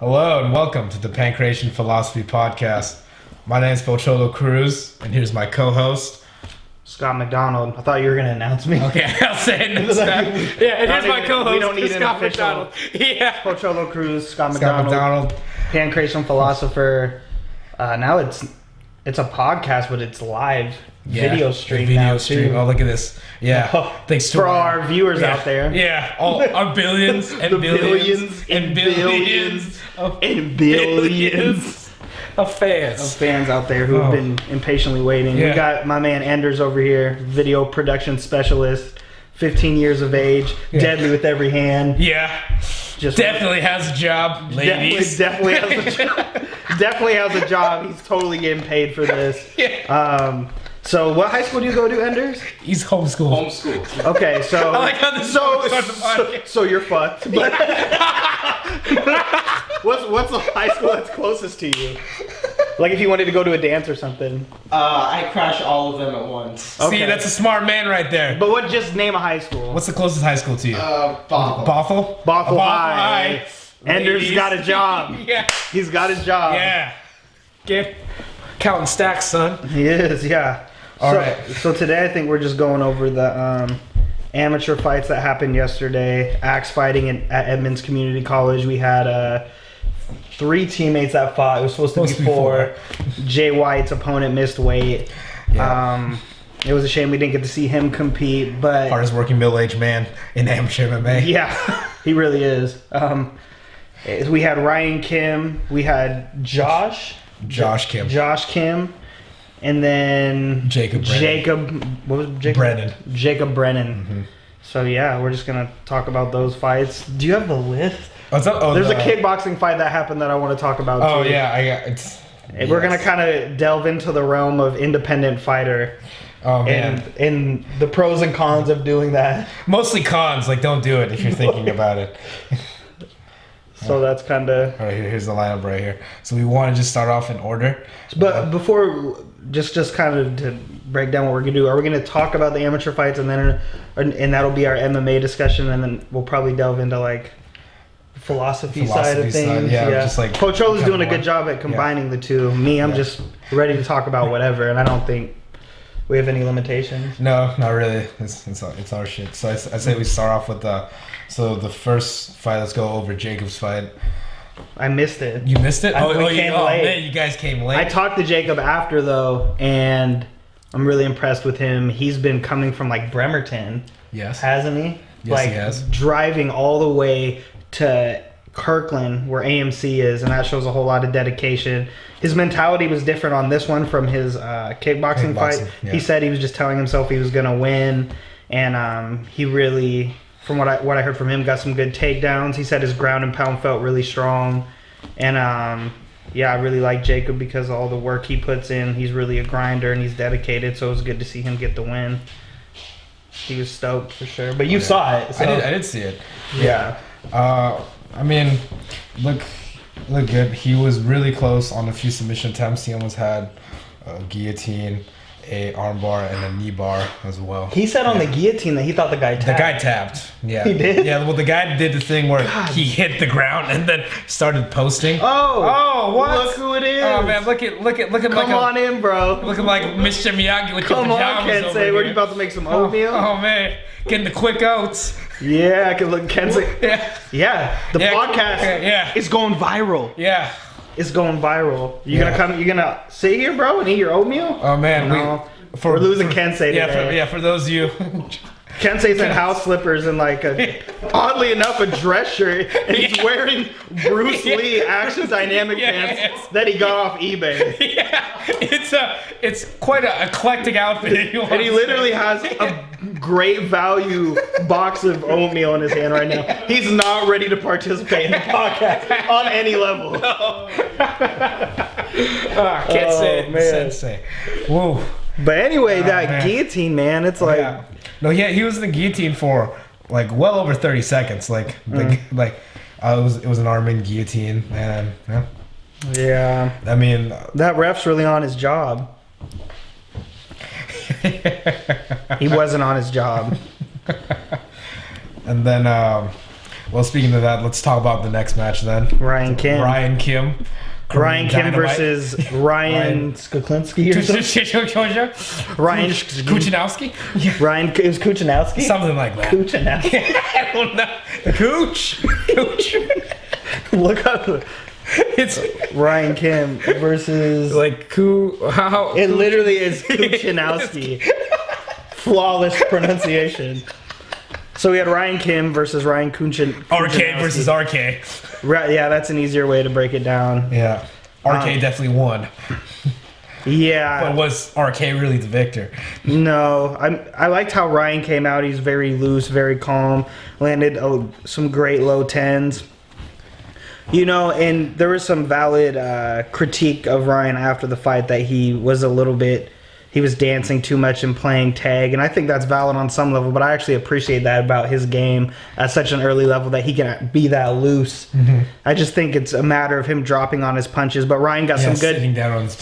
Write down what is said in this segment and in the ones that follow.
Hello and welcome to the Pankration Philosophy Podcast. My name is Pocholo Cruz, and here's my co-host, Scott McDonald. I thought you were going to announce me. Okay, I'll say it next time. Yeah, and here's my co-host, we don't need Scott an official. McDonald. Yeah. Pocholo Cruz, Scott Scott McDonald. McDonald. Pankration Philosopher. Now it's a podcast, but it's live video stream now too. Oh, look at this. Yeah. Thanks to for all our viewers yeah. out there. Yeah. All our billions and The billions and billions of fans. Of fans out there who have been impatiently waiting. Yeah. We got my man Anders over here, video production specialist, 15 years of age, deadly with every hand. Yeah. Just definitely has a job, ladies. Definitely has a job. Definitely has a job. He's totally getting paid for this. Yeah. So what high school do you go to, Anders? He's homeschooled. Okay, so I like how this is on the podcast. so you're fucked. But what's the high school that's closest to you? Like if you wanted to go to a dance or something. I crash all of them at once. Okay. See, that's a smart man right there. But what? Just name a high school. What's the closest high school to you? Bothell. Bothell High. Anders Ladies. got a job. Yeah. He's got his job. Yeah. Get counting stacks, son. He is, yeah. All right. So today I think we're just going over the amateur fights that happened yesterday. Axe fighting at Edmonds Community College. We had 3 teammates that fought. It was supposed to be 4. Jay White's opponent missed weight. Yeah. It was a shame we didn't get to see him compete, but Hardest working middle-aged man in amateur MMA. yeah, he really is. We had Ryan Kim. We had Josh Kim. And then Jacob. What was Jacob? Brennan. Jacob Brennan. Mm-hmm. So yeah, we're just gonna talk about those fights. Do you have the list? What's up? Oh, There's a kickboxing fight that happened that I want to talk about too. Oh yeah, I got it's. And we're gonna kind of delve into the realm of independent fighter. Oh man. And the pros and cons of doing that. Mostly cons. Like, don't do it if you're thinking about it. So that's kind of. All right, here's the lineup right here. So we want to just start off in order. But before, just kind of to break down what we're gonna do, are we gonna talk about the amateur fights and that'll be our MMA discussion, and then we'll probably delve into like philosophy side of things. Yeah, just like Pocholo's doing a good job at combining the two. Me, I'm just ready to talk about whatever, and I don't think we have any limitations. No, not really. It's our shit. So I say we start off with the first fight. Let's go over Jacob's fight. I missed it. You missed it? We came late. Man, you guys came late. I talked to Jacob after though, and I'm really impressed with him. He's been coming from like Bremerton. Yes. Hasn't he? Yes, like, he has. Driving all the way to Kirkland, where AMC is, and that shows a whole lot of dedication. His mentality was different on this one from his kickboxing fight. Yeah. He said he was just telling himself he was gonna win, and he really, from what I heard from him, got some good takedowns. He said his ground and pound felt really strong, and yeah, I really like Jacob because of all the work he puts in. He's really a grinder and he's dedicated, so it was good to see him get the win. He was stoked for sure, but you saw it. So. I did see it. Yeah. I mean, look good. He was really close on a few submission attempts. He almost had a guillotine, a armbar, and a knee bar as well. He said on the guillotine that he thought the guy tapped. The guy tapped. Yeah. He did? Yeah, well, the guy did the thing where he hit the ground and then started posting. Oh, what? Look who it is. Oh, man, look at Come on in, bro. Looking like Mr. Miyagi with your Come on, pajamas over Kensei. Were here. you about to make some oatmeal? Oh, man. Getting the quick oats. Yeah, I can look Kensei. Yeah. Yeah, the podcast is going viral. Yeah. It's going viral. You gonna sit here, bro, and eat your oatmeal? Oh, man. No. We're losing Kensei today. For those of you. Kensei's in house slippers and like oddly enough, a dress shirt, and he's wearing Bruce Lee Action Dynamic pants that he got off eBay. Yeah, it's quite an eclectic outfit. And he literally has a great value box of oatmeal in his hand right now. He's not ready to participate in the podcast on any level. No. Can't say it. Man. Sensei. Whoa. But anyway, that guillotine, man, it's like... Yeah. No, he was in the guillotine for like well over 30 seconds. It was an arm in guillotine, and yeah. I mean, that ref's really on his job. He wasn't on his job. And then Well, speaking of that, let's talk about the next match then. Ryan Kim. Ryan Kim. Ryan Kim Dynamite. versus Ryan Skuklinski or something. Ryan Kuchinowski? Ryan, it was Kuchinowski? Something like that. Kuchinowski. I don't know. Cooch. Look up It's Ryan Kim versus... like how? It literally is Kuchinowski. Flawless pronunciation. So we had Ryan Kim versus Ryan RK versus RK. Right, yeah, that's an easier way to break it down. Yeah. RK definitely won. Yeah. But was RK really the victor? No. I liked how Ryan came out. He's very loose, very calm. Landed some great low tens. You know, and there was some valid critique of Ryan after the fight that he was he was dancing too much and playing tag, and I think that's valid on some level, but I actually appreciate that about his game at such an early level that he can be that loose. Mm-hmm. I just think it's a matter of him dropping on his punches, but Ryan got some good... Sitting down on his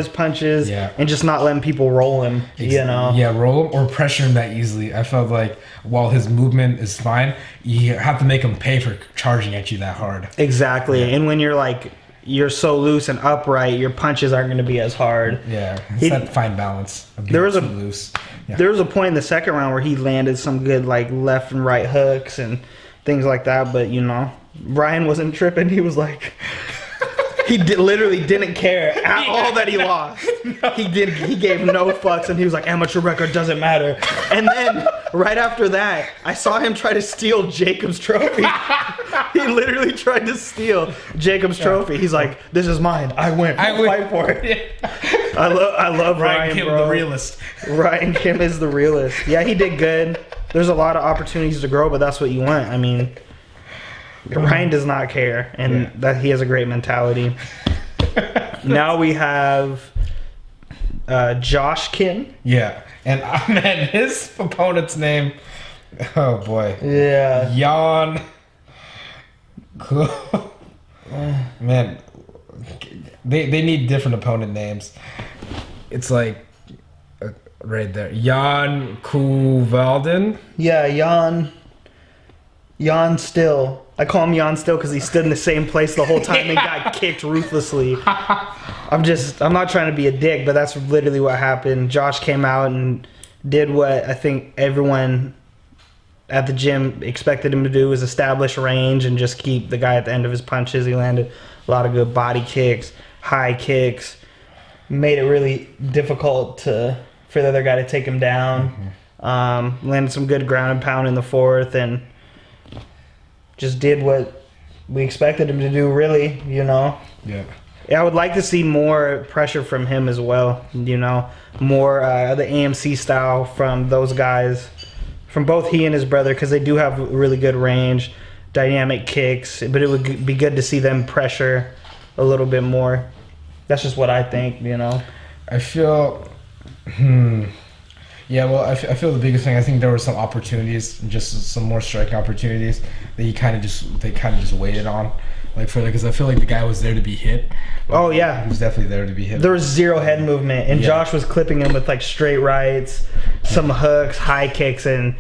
punches. And just not letting people roll him, you know? Yeah, roll him or pressure him that easily. I felt like while his movement is fine, you have to make him pay for charging at you that hard. Exactly, and when you're so loose and upright, your punches aren't going to be as hard. Yeah, it's that fine balance of being too loose. Yeah. There was a point in the second round where he landed some good like left and right hooks and things like that, but you know, Ryan wasn't tripping. He was like, literally didn't care at all that he lost. No. He gave no fucks, and he was like, amateur record doesn't matter. And then right after that, I saw him try to steal Jacob's trophy. He literally tried to steal Jacob's trophy. He's like, this is mine. I win. Fight for it. Yeah. I love Ryan Kim, bro. The realist. Ryan Kim is the realist. Yeah, he did good. There's a lot of opportunities to grow, but that's what you want. I mean, Ryan does not care, and that he has a great mentality. Now we have Josh Kim. Yeah, and man, his opponent's name. Oh boy. Yeah. Jan. Man, they need different opponent names. It's like right there, Jan Kuvalden. Yeah, Jan Still. I call him Jan Still because he stood in the same place the whole time and got kicked ruthlessly. I'm not trying to be a dick, but that's literally what happened. Josh came out and did what I think everyone at the gym expected him to do, was establish range and just keep the guy at the end of his punches. He landed a lot of good body kicks, high kicks, made it really difficult for the other guy to take him down. Mm-hmm. Landed some good ground and pound in the fourth, and just did what we expected him to do, really, you know? Yeah. I would like to see more pressure from him as well, you know? More the AMC style from those guys, from both he and his brother, because they do have really good range, dynamic kicks, but it would be good to see them pressure a little bit more. That's just what I think, you know? I feel... Yeah, well, I feel the biggest thing, I think there were some opportunities, just some more striking opportunities that they kind of just waited on, like further, because I feel like the guy was there to be hit. Oh yeah, he was definitely there to be hit. There was zero head movement, and Josh was clipping him with like straight rights, some hooks, high kicks, and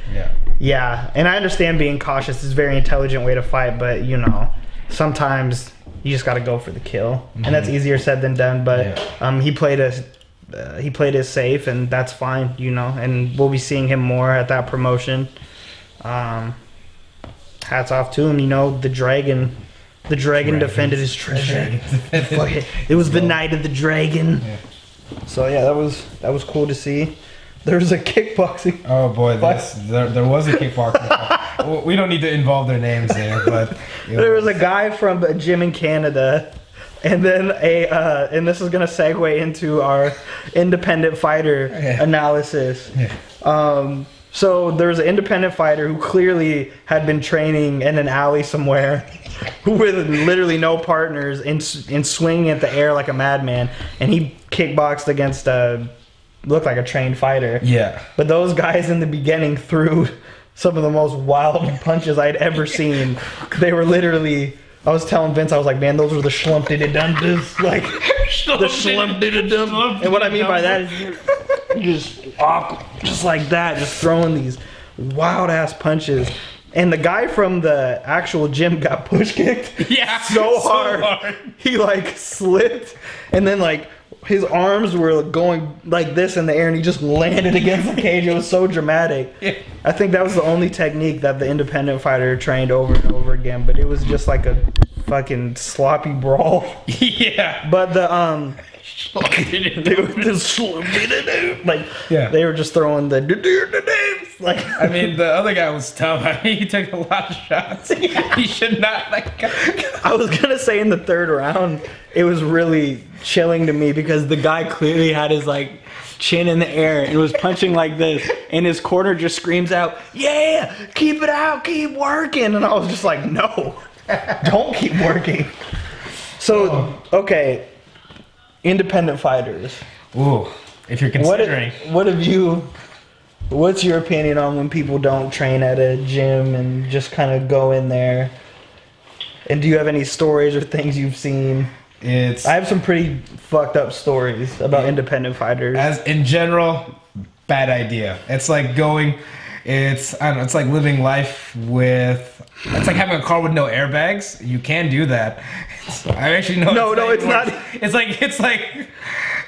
yeah. And I understand being cautious is a very intelligent way to fight, but you know, sometimes you just got to go for the kill, and that's easier said than done. But he played it safe, and that's fine, you know, and we'll be seeing him more at that promotion. Hats off to him, you know. The dragon defended his treasure. It was the night of the dragon. So yeah, that was cool to see. There was a kickboxing. Oh boy, there was a kickboxing. We don't need to involve their names there, but there was a guy from a gym in Canada. And then and this is gonna segue into our independent fighter analysis. So there was an independent fighter who clearly had been training in an alley somewhere, with literally no partners, and swinging at the air like a madman. And he kickboxed against looked like a trained fighter. Yeah. But those guys in the beginning threw some of the most wild punches I'd ever seen. They were literally. I was telling Vince, I was like, man, those were the schlumpty-de-dum-dis, like, the schlumpty-de-dum. And what I mean by that is you just like that, just throwing these wild-ass punches. And the guy from the actual gym got push kicked. Yeah, so hard. He like slipped, and then like his arms were going like this in the air, and he just landed against the cage. It was so dramatic. Yeah. I think that was the only technique that the independent fighter trained over and over again. But it was just like a fucking sloppy brawl. Yeah. But the they were just like they were just throwing the like. I mean, the other guy was tough. I mean, he took a lot of shots. He should not like. I was gonna say in the third round, it was really chilling to me because the guy clearly had his like chin in the air and was punching like this, and his corner just screams out, "Yeah, keep it out, keep working," and I was just like, "No, don't keep working." So okay. Independent fighters. Ooh, if you're considering. What's your opinion on when people don't train at a gym and just kind of go in there? And do you have any stories or things you've seen? I have some pretty fucked up stories about independent fighters. As in general, bad idea. It's like I don't know, it's like living life it's like having a car with no airbags. You can do that. I actually know. No, it's not. It's like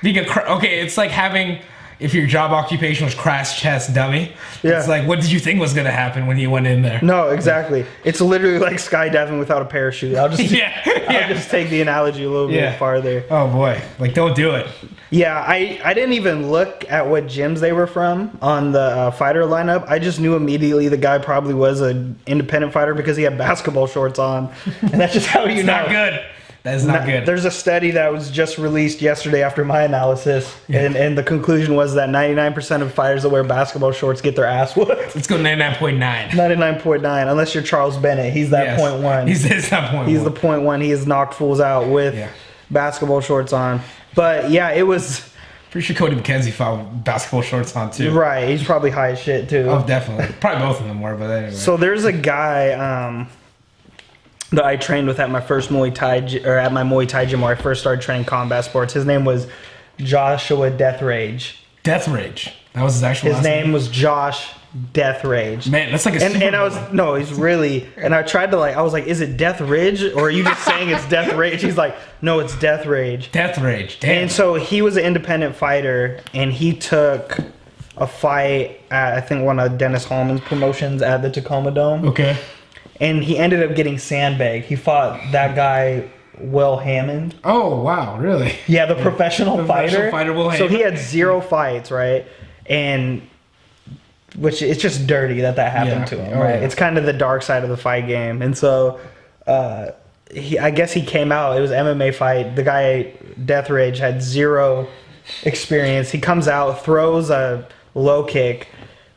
being it's like having, if your job occupation was crash test dummy. Yeah. It's like, what did you think was gonna happen when you went in there? No, exactly. It's literally like skydiving without a parachute. I'll just I'll just take the analogy a little bit farther. Oh boy, like don't do it. Yeah, I didn't even look at what gyms they were from on the fighter lineup. I just knew immediately the guy probably was an independent fighter because he had basketball shorts on, and that's just how you know. Not good. That is not good. There's a study that was just released yesterday after my analysis, and the conclusion was that 99% of fighters that wear basketball shorts get their ass whooped. Let's go 99.9. 99.9, unless you're Charles Bennett. He's that 0.1. He's that 0.1. He's the 0.1. He has knocked fools out with basketball shorts on. But yeah, it was... Pretty sure Cody McKenzie fought with basketball shorts on too. Right, he's probably high as shit too. Oh, definitely. Probably both of them were, but anyway. So there's a guy... that I trained with at my first Muay Thai, or at my Muay Thai gym where I first started training combat sports. His name was Joshua Death Rage. Death Rage. That was his actual last name. His name was Josh Death Rage. Man, that's like a and I was he's really, and I tried to I was like, is it Death Ridge or are you just saying it's Death Rage? He's like, no, it's Death Rage. Death Rage. Damn. And so he was an independent fighter, and he took a fight at I think one of Dennis Hallman's promotions at the Tacoma Dome. Okay. And he ended up getting sandbagged. He fought that guy, Will Hammond. Oh, wow, really? Yeah, the professional fighter. Will Hammond. So he had 0 fights, right? And which it's just dirty that happened to him, right? It's kind of the dark side of the fight game. And so I guess he came out. It was an MMA fight. The guy, Death Rage, had 0 experience. He comes out, throws a low kick.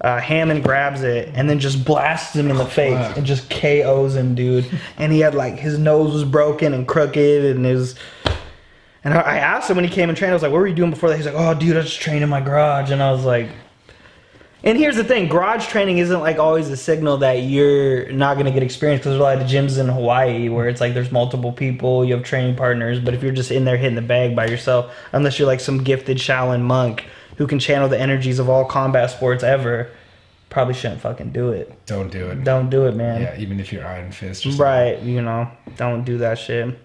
Hammond grabs it and then just blasts him in the face and just KOs him, dude. And he had his nose was broken and crooked, and I asked him when he came and trained, I was like, what were you doing before that? He's like, oh dude, I just trained in my garage. And I was like, and here's the thing, garage training isn't always a signal that you're not going to get experience, because there's a lot of gyms in Hawaii where it's there's multiple people, you have training partners, but if you're just in there hitting the bag by yourself, unless you're some gifted Shaolin monk who can channel the energies of all combat sports ever, probably shouldn't fucking do it. Don't do it. Don't do it, man. Yeah, even if you're Iron Fist. Right, don't do that shit.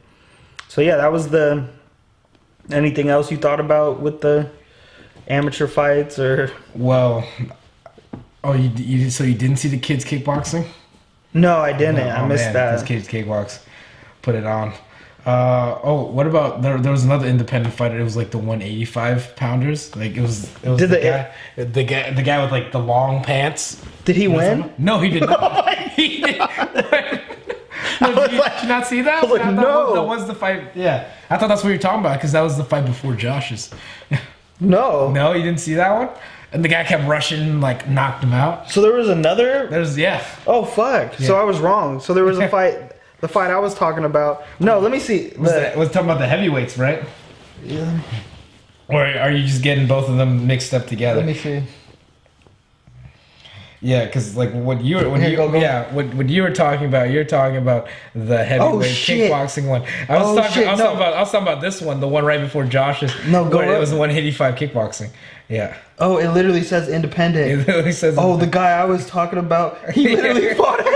So yeah, that was anything else you thought about with the amateur fights, or? Well, so you didn't see the kids kickboxing? No, I didn't. I missed that. Those kids kickbox. Put it on. What about there was another independent fighter. It was the 185 pounders. It was the guy with the long pants. Did he win? No, he did not. He did. Did you not see that? No, that was the fight. Yeah, I thought that's what you were talking about, because that was the fight before Josh's. No, you didn't see that one. And the guy kept rushing, knocked him out. So there was another. Oh fuck! Yeah. So I was wrong. So there was a fight. The fight I was talking about. No, let me see. Was talking about the heavyweights, right? Yeah. Or are you just getting both of them mixed up together? Let me see. Yeah, because what you were talking about, you're talking about the heavyweight kickboxing one. I was talking about this one, the one right before Josh's. No, go It was the 185 kickboxing. Yeah. Oh, it literally says independent. It literally says. Oh, the guy I was talking about, he literally fought at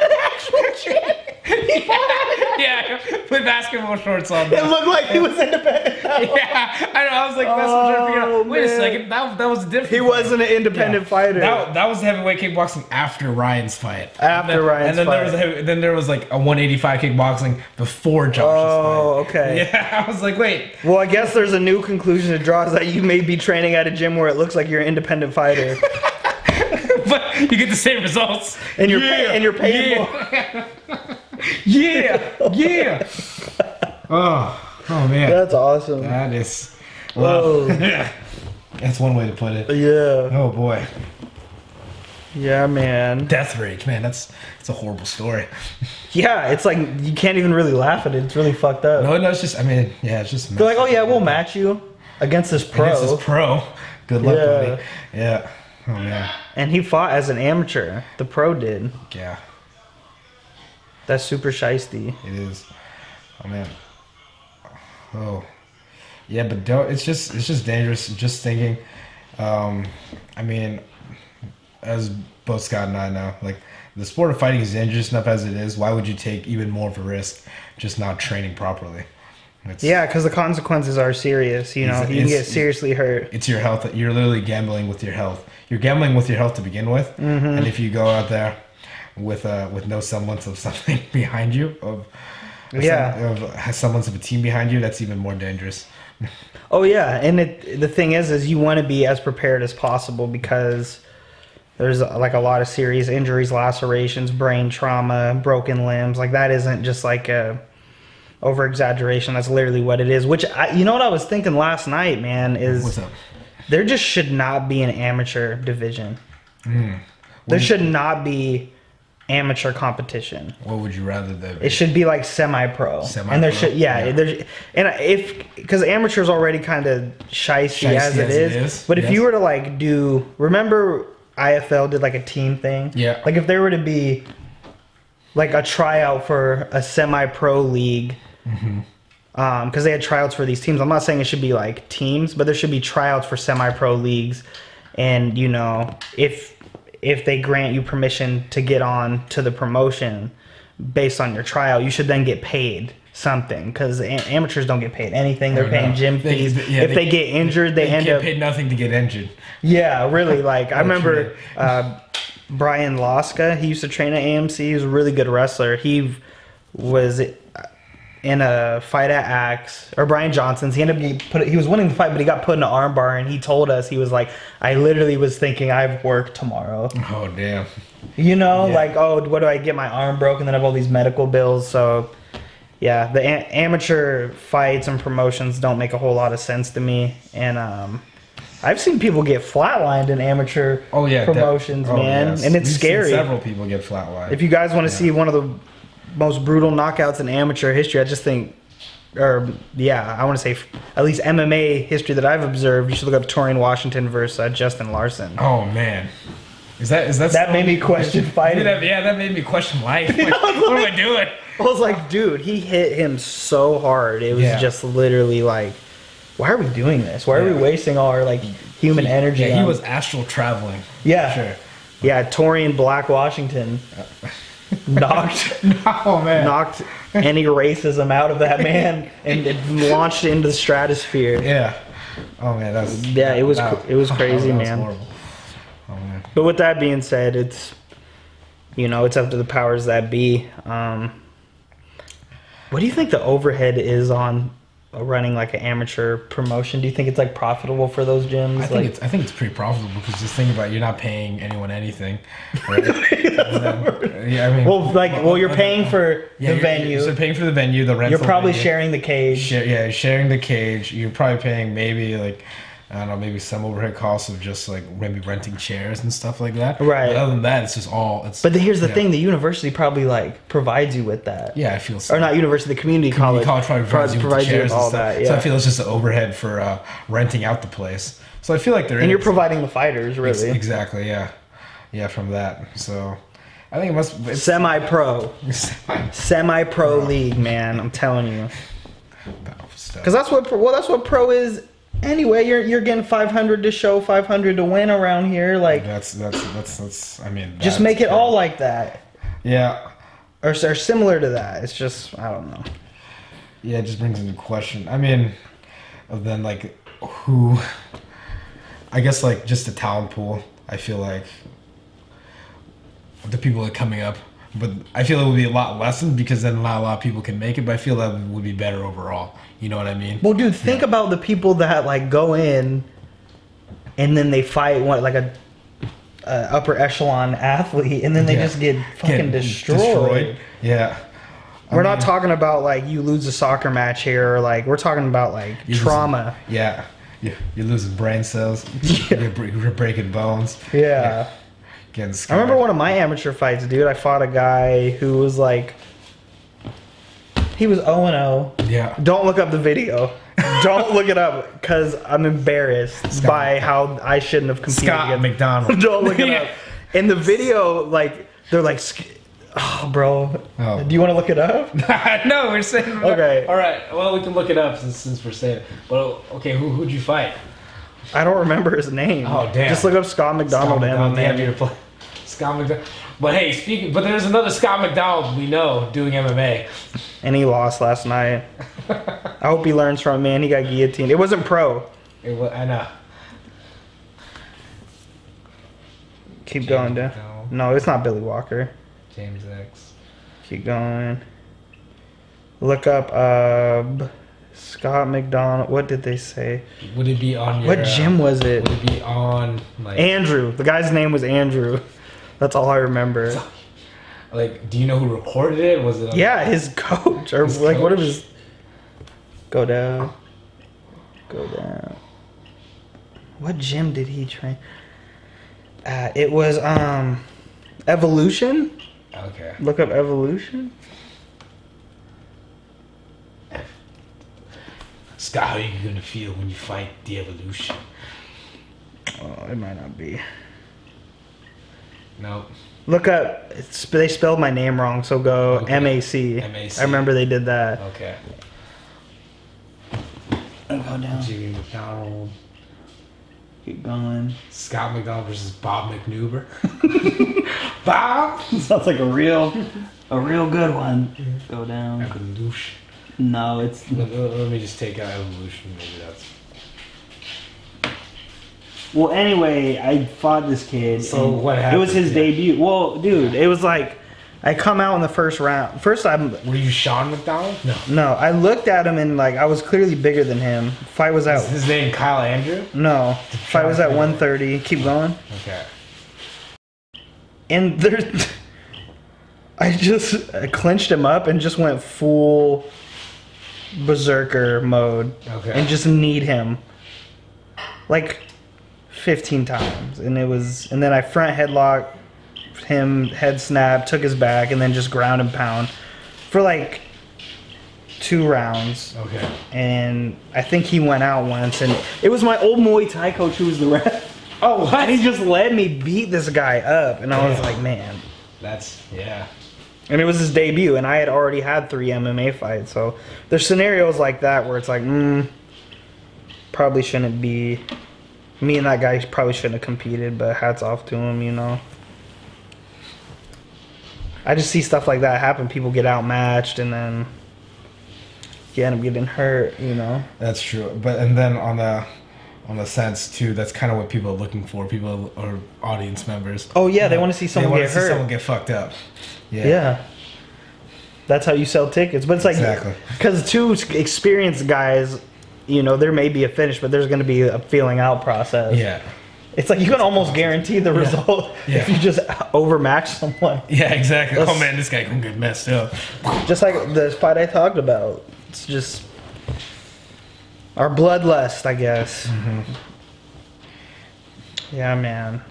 with basketball shorts on. It looked like he was independent. Yeah, I know. I was like, that's what I'm trying to figure out. Wait a second, that was different. He wasn't an independent fighter. That was heavyweight kickboxing after Ryan's fight. Ryan's fight. Then there was like a 185 kickboxing before Josh's fight. Oh, okay. Yeah, I was like, wait. Well, I guess there's a new conclusion to draw is that you may be training at a gym where it looks like you're an independent fighter. But you get the same results. And you're paying more. Yeah. Oh man. That's awesome. That is. Well, that's one way to put it. Yeah. Oh boy. Yeah, man. Death rage, man. It's a horrible story. Yeah, it's like you can't even really laugh at it. It's really fucked up. No, it's just. I mean, yeah, it's just. They're like, oh yeah, we'll match you against this pro. Good luck, buddy. Yeah. Oh man. And he fought as an amateur. The pro did. Yeah. That's super shiesty. It is. Oh man. Oh. Yeah, but it's just dangerous. Just thinking. I mean, as both Scott and I know, like the sport of fighting is dangerous enough as it is. Why would you take even more of a risk just not training properly? Yeah, because the consequences are serious. You know, you can get seriously hurt. It's your health. You're literally gambling with your health. You're gambling with your health to begin with, and if you go out there with no semblance of something behind you, of semblance of a team behind you, that's even more dangerous. Oh yeah, and the thing is you want to be as prepared as possible because there's like a lot of serious injuries, lacerations, brain trauma, broken limbs. Like that isn't just like a over exaggeration. That's literally what it is. Which you know what I was thinking last night, man, is what's up? There just should not be an amateur division. There should not be amateur competition. What would you rather there be? It should be like semi-pro. And there should, because amateur's already kind of shicey as it is. But if you were to like remember IFL did like a team thing? Yeah. Like if there were to be like a tryout for a semi-pro league, because they had tryouts for these teams. I'm not saying it should be like teams, but there should be tryouts for semi-pro leagues. And, you know, if they grant you permission to get on to the promotion based on your tryout, you should then get paid something, because amateurs don't get paid anything. They're paying gym fees. If they get injured, they end up... paid nothing to get injured. Yeah, really. Like, I remember Brian Loska, he used to train at AMC. He was a really good wrestler. He was in a fight at Axe, or Brian Johnson's. He ended up getting he was winning the fight, but he got put in an arm bar, and he told us, he was like, I literally was thinking I have work tomorrow. Oh, damn. You know, like, oh, what do I get my arm broken? Then I have all these medical bills. So, yeah, the amateur fights and promotions don't make a whole lot of sense to me. And I've seen people get flatlined in amateur promotions, man. Yes. And it's scary. Several people get flatlined. If you guys want to see one of the most brutal knockouts in amateur history, I just think, I want to say at least MMA history that I've observed, you should look up Torian Washington versus Justin Larson. Oh man, is that that made me question fighting? That made me question life. Like, what am I doing? I was like, dude, he hit him so hard. It was just literally like, why are we doing this? Why are we wasting all our like human energy? Yeah, he was astral traveling. Yeah, sure. Yeah, Torian Black Washington. knocked any racism out of that man and it launched into the stratosphere. Yeah. Oh man, it was crazy, man. Horrible. Oh man. But with that being said, it's it's up to the powers that be. What do you think the overhead is on running like an amateur promotion? Do you think it's like profitable for those gyms? I think it's pretty profitable, because just think about it, you're not paying anyone anything. Right? You're paying for the venue. You're paying for the venue, the rental. You're probably venue. Sharing the cage. Sharing the cage. You're probably paying maybe like, I don't know, maybe some overhead costs of just like maybe renting chairs and stuff like that. Right. But other than that, it's just all. But here's the thing: the university probably like provides you with that. Yeah, I feel so. Or not university, the community college probably provides you with chairs all and stuff. that. Yeah. So I feel it's just the overhead for renting out the place. So I feel like they're. And you're providing the fighters, really. Exactly. Yeah. Yeah. From that, so I think it must. Semi-pro league, man. I'm telling you. Because that's what pro is. Anyway, you're getting 500 to show, 500 to win around here. Like that's. I mean, just make it all like that. Yeah. Or similar to that. It's just, I don't know. Yeah, it just brings into question. I mean, then like who? I guess like just the talent pool. I feel like the people that are coming up, but I feel it would be a lot lessened because then not a lot of people can make it. But I feel that would be better overall. You know what I mean? Well, dude, think about the people that like go in, and then they fight like a upper echelon athlete, and then they just get fucking destroyed. Yeah. We're not talking about like you lose a soccer match here, or like we're talking about like trauma. You're losing brain cells. You're breaking bones. Yeah. Getting scared. I remember one of my amateur fights, dude. I fought a guy who was like, he was 0-0. Yeah. Don't look up the video. Don't look it up because I'm embarrassed by how I shouldn't have competed. Scott McDonald. Don't look it up. In the video, like they're like, oh, bro. Oh. Do you want to look it up? No, we're saying. Okay. All right. Well, we can look it up since we're saying it. But okay, who'd you fight? I don't remember his name. Oh damn! Just look up Scott McDonald. Scott McDonald. But hey, but there's another Scott McDonald we know doing MMA. And he lost last night. I hope he learns from it, man. He got guillotined. It wasn't pro. I know. Keep going, dude. No, it's not Billy Walker. James X. Keep going. Look up Scott McDonald. What did they say? Would it be on your... What gym was it? Would it be on... like Andrew. The guy's name was Andrew. That's all I remember. Like, do you know who recorded it? Was it? Yeah, his coach. Or his like, coach? What of his... Go down. Go down. What gym did he train? It was, Evolution? Okay. Look up Evolution. Scott, how are you gonna feel when you fight the Evolution? Oh, it might not be. Nope. Look up. They spelled my name wrong, so go M-A-C. M-A-C. I remember they did that. Okay. Go down. Jimmy McDonald. Keep going. Scott McDonald versus Bob McNuber. Bob. Sounds like a real good one. Go down. Evolution. No, it's. Let me just take out Evolution. Maybe that's. Well, anyway, I fought this kid. So what happened? It was his debut. Well, dude, it was like I come out in the first round. First, Were you Sean McDonald? No. No, I looked at him and like I was clearly bigger than him. Fight was out. Is his name Kyle Andrew? No, fight was at 130. Keep going. Okay. And I clinched him up and just went full berserker mode. Okay. And just kneed him like 15 times, and then I front headlock him, head snap, took his back, and then just ground and pound for like 2 rounds. Okay. And I think he went out once, and it was my old Muay Thai coach who was the ref. Oh, what? And he just let me beat this guy up, and I was like, man. That's, yeah. And it was his debut, and I had already had 3 MMA fights, so there's scenarios like that where it's like, probably shouldn't be. Me and that guy probably shouldn't have competed, but hats off to him, you know. I just see stuff like that happen. People get outmatched, and then you end up getting hurt, you know. That's true. But and then on the sense too, that's kind of what people are looking for. People or audience members. Oh yeah, they want to see someone get hurt. Someone get fucked up. Yeah. That's how you sell tickets. But it's like because 2 experienced guys. You know, there may be a finish, but there's going to be a feeling out process. Yeah. It's like you can almost guarantee the result if you just overmatch someone. Yeah, exactly. Oh man, this guy can get messed up. Just like the fight I talked about. It's just our bloodlust, I guess. Mm-hmm. Yeah, man.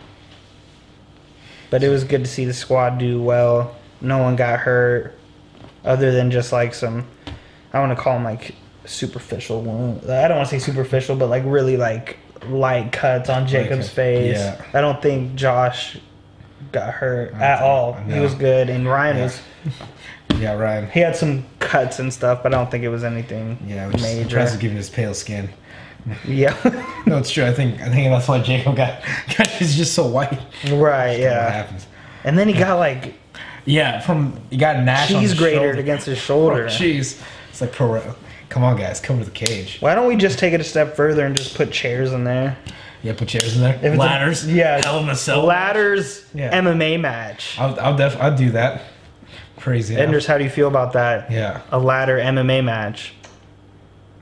But it was good to see the squad do well. No one got hurt, other than just like some, I want to call them like superficial wound. I don't want to say superficial, but like really like light cuts on Jacob's face. Yeah. I don't think Josh got hurt at all. No. He was good, and Ryan was. Yeah, Ryan. He had some cuts and stuff, but I don't think it was anything major. Impressive given his pale skin. Yeah. No, it's true. I think that's why Jacob got. He's just so white. Right. Yeah. What happens? And then he got like. Yeah, he got Nash cheese grated against his shoulder. Cheese. It's like pro. Come on, guys, come to the cage. Why don't we just take it a step further and just put chairs in there? Yeah, put chairs in there. Ladders. Yeah. Hell in a Cell. Ladders. Yeah. MMA match. I'll do that. Crazy. Enders, how do you feel about that? Yeah. A ladder MMA match.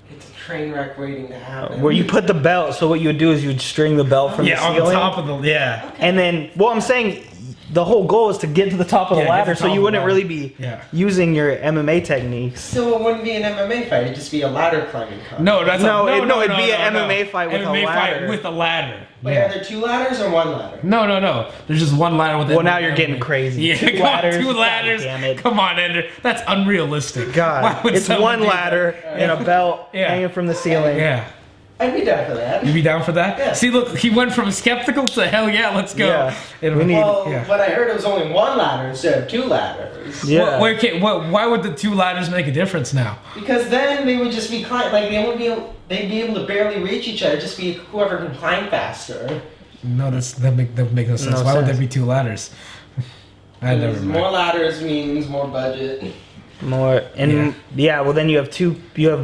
It's a train wreck waiting to happen. Where you put the belt. So what you would do is you would string the belt from the ceiling. On the top of the Okay. And then, well, I'm saying the whole goal is to get to the top of the ladder, so you wouldn't really be using your MMA techniques. So it wouldn't be an MMA fight; it'd just be a ladder climbing contest. It'd be an MMA fight with a ladder. Fight with a ladder. Wait, are there 2 ladders or 1 ladder? No. There's just 1 ladder with. Well, now you're getting crazy. Yeah, 2 ladders. 2 ladders. God damn it. Come on, Ender. That's unrealistic. God, it's 1 ladder and a belt hanging from the ceiling. Yeah. I'd be down for that. You'd be down for that? Yeah. See, look, he went from skeptical to hell yeah, let's go. Yeah. But I heard it was only 1 ladder instead of 2 ladders. Yeah. Why would the 2 ladders make a difference now? Because then they would just be they'd be able to barely reach each other. Just be whoever can climb faster. No, that would make no sense. Why would there be 2 ladders? More ladders means more budget. More well then you have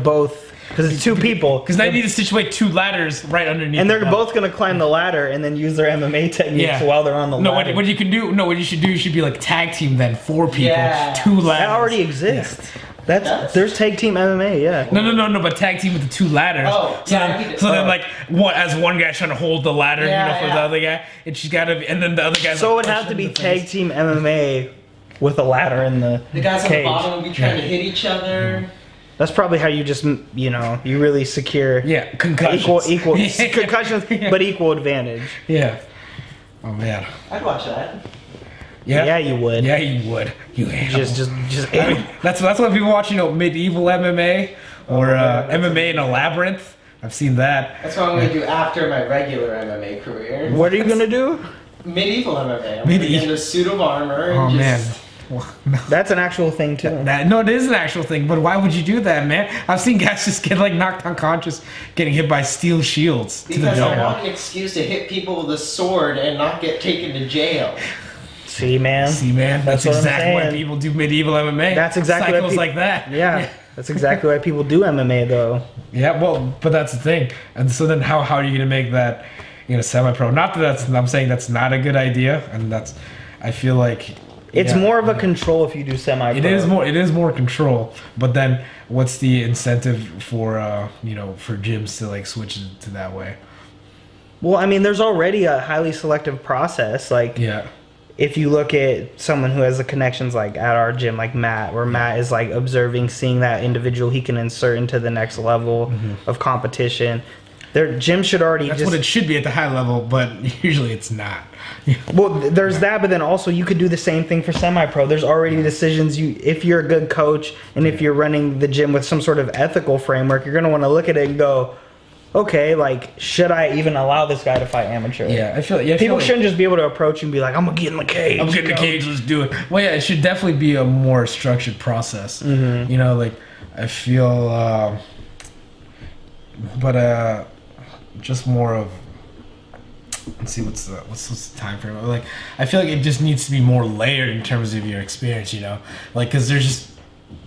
both. Because it's 2 people. Because now you need to situate 2 ladders right underneath. And they're both going to climb the ladder and then use their MMA techniques while they're on the ladder. What you can do, what you should do, you should be like tag team then, 4 people, 2 ladders. That already exists. There's tag team MMA, yeah. No, but tag team with the 2 ladders. Oh, then like as one guy's trying to hold the ladder, for the other guy, and she's got to, and then the other guy's. So it would have to be tag team MMA with a ladder in the guys cage. on the bottom would be trying to hit each other. That's probably how you just, you really secure concussions. equal concussions, but equal advantage. Yeah. Oh man. I'd watch that. Yeah, you would. Yeah, you would. You just. I mean, that's why people watch medieval MMA or MMA in a labyrinth. I've seen that. That's what I'm gonna do after my regular MMA career. What are you gonna do? Medieval MMA. I'm gonna get in a suit of armor. Oh and man. That's an actual thing too. No, it is an actual thing, but why would you do that, man? I've seen guys just get like knocked unconscious, getting hit by steel shields. Because I want an excuse to hit people with a sword and not get taken to jail. See, man. That's exactly why people do medieval MMA. That's exactly cycles like that. Yeah, that's exactly why people do MMA, though. Yeah, well, but that's the thing. And so then, how are you gonna make that, semi-pro? Not that I'm saying that's not a good idea, and I feel like. It's more of a control if you do semi-pro. It is more control, but then what's the incentive for for gyms to like switch to that way? Well, I mean, there's already a highly selective process. Like, if you look at someone who has the connections like at our gym, like Matt, where Matt is like observing, seeing that individual he can insert into the next level of competition. Their gym should already. That's what it should be at the high level, but usually it's not. Well, there's that, but then also you could do the same thing for semi-pro. There's already decisions. If you're a good coach and if you're running the gym with some sort of ethical framework, you're going to want to look at it and go, okay, like, should I even allow this guy to fight amateur? Yeah, I feel people shouldn't just be able to approach you and be like, I'm gonna get in the cage. I'm getting in the cage. Let's do it. Well, yeah, it should definitely be a more structured process. Like I feel, just more of. Let's see what's the time frame. Like I feel like it just needs to be more layered in terms of your experience. Like because there's just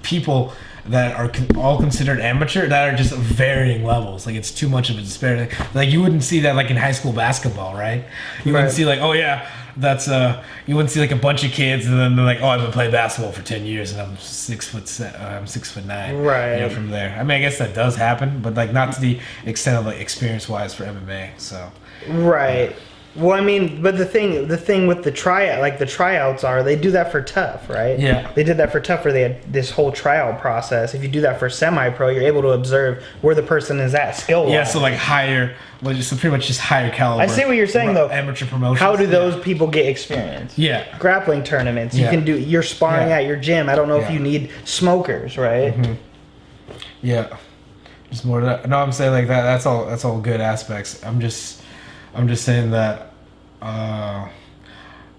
people that are all considered amateur that are just varying levels. Like it's too much of a disparity. Like you wouldn't see that like in high school basketball, right? You wouldn't see like, oh yeah, that's you wouldn't see like a bunch of kids and then they're like, oh, I've been playing basketball for 10 years and I'm 6'9", right? From there. I mean, I guess that does happen, but like not to the extent of like experience wise for MMA. So right. Well, I mean, but the thing with the tryouts are they do that for tough, right? Yeah. They did that for tough where they had this whole tryout process. If you do that for semi-pro, you're able to observe where the person is at skill-wise. Yeah, so like so pretty much just higher caliber. I see what you're saying though. Amateur promotions. How do those people get experience? Yeah. Grappling tournaments. You can do. You're sparring at your gym. I don't know if you need smokers, right? Yeah. Just more to that. No, I'm saying like that. That's all good aspects. I'm just saying that, not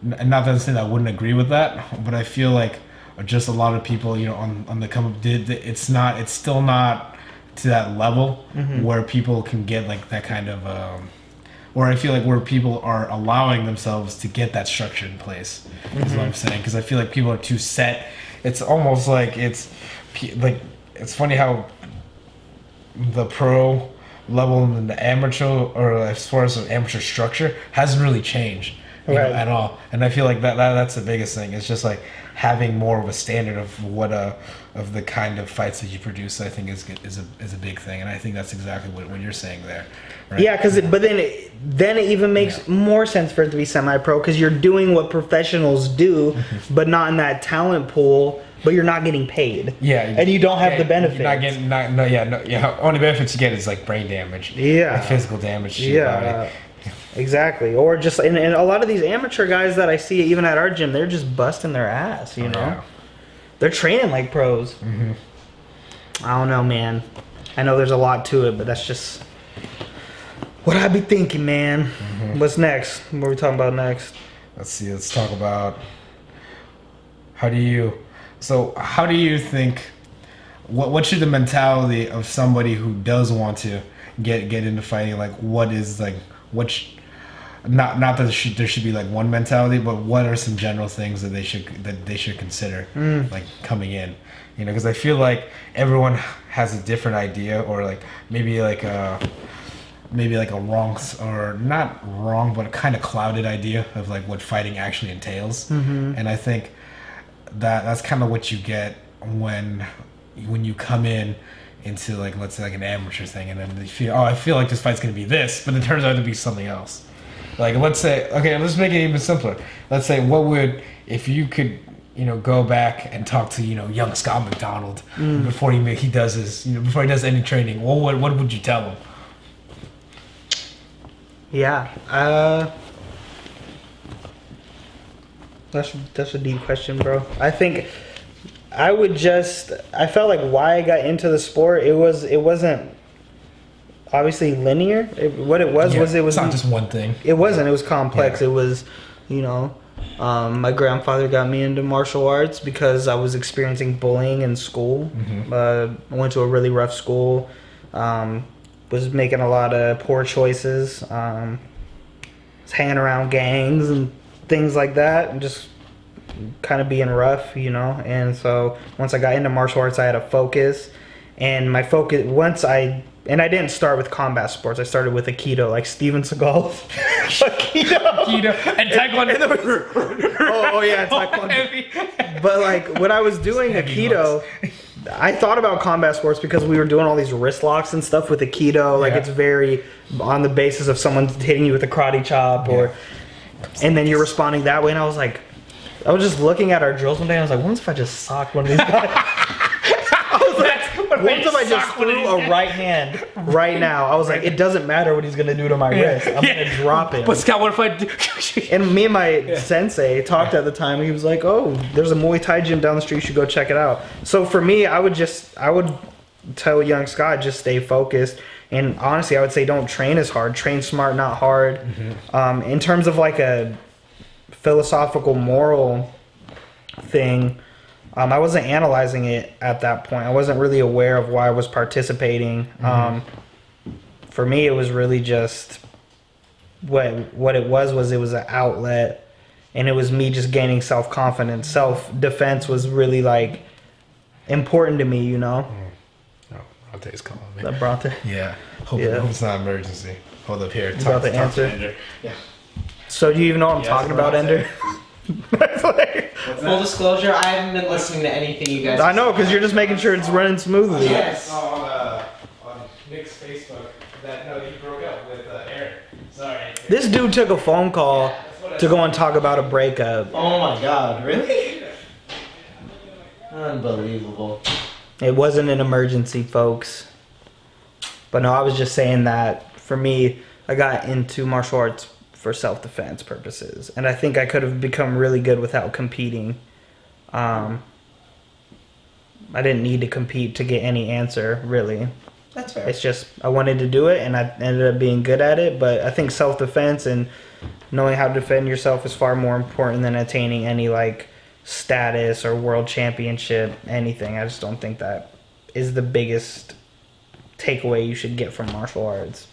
that I'm saying I wouldn't agree with that, but I feel like just a lot of people, on the come up it's still not to that level where people can get like that kind of, or I feel like where people are allowing themselves to get that structure in place is what I'm saying. Because I feel like people are too set. It's almost like it's funny how the pro level and the amateur, or as far as the amateur structure, hasn't really changed at all. And I feel like that's the biggest thing. It's just like having more of a standard of what of the kind of fights that you produce. I think is a big thing, and I think that's exactly what you're saying there. Right? Yeah, but then it even makes more sense for it to be semi-pro, because you're doing what professionals do, but not in that talent pool. But you're not getting paid. Yeah, and you don't have the benefits. You're not getting only benefits you get is like brain damage. Yeah, like physical damage to your body. Exactly. Or just and a lot of these amateur guys that I see even at our gym, they're just busting their ass. You know, yeah. They're training like pros. I don't know, man. I know there's a lot to it, but that's just what I be thinking, man. What's next? What are we talking about next? Let's see. Let's talk about how do you think, what should the mentality of somebody who does want to get into fighting, like what is like, not that there should be like one mentality, but what are some general things that they should consider like coming in, you know, because I feel like everyone has a different idea, or like maybe like a wrong, or not wrong, but a kind of clouded idea of like what fighting actually entails. And I think that's kind of what you get when you come into like, let's say like an amateur thing, and then you feel, oh, I feel like this fight's gonna be this, but it turns out to be something else. Like, let's say, okay, let's make it even simpler. Let's say, if you could, you know, go back and talk to, you know, young Scott McDonald before he does any training, what would you tell him? Yeah, that's a deep question, bro. I think I felt like why I got into the sport, it wasn't obviously linear. What it was it's not just one thing. It wasn't. It was complex. Yeah. It was, you know, my grandfather got me into martial arts because I was experiencing bullying in school. I went to a really rough school. Was making a lot of poor choices. Was hanging around gangs and things like that, and just kind of being rough, you know. And so once I got into martial arts, I had a focus, and my focus and I didn't start with combat sports. I started with Aikido, like Steven Seagal. Aikido and Taekwondo. Oh yeah, Taekwondo. But like when I was doing Aikido, I thought about combat sports because we were doing all these wrist locks and stuff with Aikido. Like it's very on the basis of someone hitting you with a karate chop, and then you're responding that way. And I was just looking at our drills one day, and I was like, what if I just socked one of these guys? What if I just threw a right hand right now? I was like, it doesn't matter what he's going to do to my wrist. I'm going to drop him. But Scott, what if I do? And me and my sensei talked at the time. He was like, oh, there's a Muay Thai gym down the street. You should go check it out. So for me, I would tell young Scott, just stay focused. And honestly, I would say don't train as hard. Train smart, not hard. In terms of like a philosophical, moral thing, I wasn't analyzing it at that point. I wasn't really aware of why I was participating. For me, it was really just what it was an outlet, and it was me just gaining self-confidence. Self-defense was really like important to me, you know. Oh, Bronte's calling me. That Bronte? Yeah. Hope it's not an emergency. Hold up here. Talk to answer. Yeah. So do you even know what I'm talking about, Ender? Full disclosure, I haven't been listening to anything you guys. I know, because you're just making sure it's running smoothly. Yes. On Nick's Facebook, he broke up with Aaron. Sorry. This dude took a phone call to go and talk about a breakup. Oh my God! Really? Unbelievable. It wasn't an emergency, folks. But no, I was just saying that for me, I got into martial arts for self-defense purposes, and I think I could have become really good without competing. I didn't need to compete to get any answer, really. That's fair. It's just I wanted to do it, and I ended up being good at it. But I think self-defense and knowing how to defend yourself is far more important than attaining any like status or world championship, anything. I just don't think that is the biggest takeaway you should get from martial arts.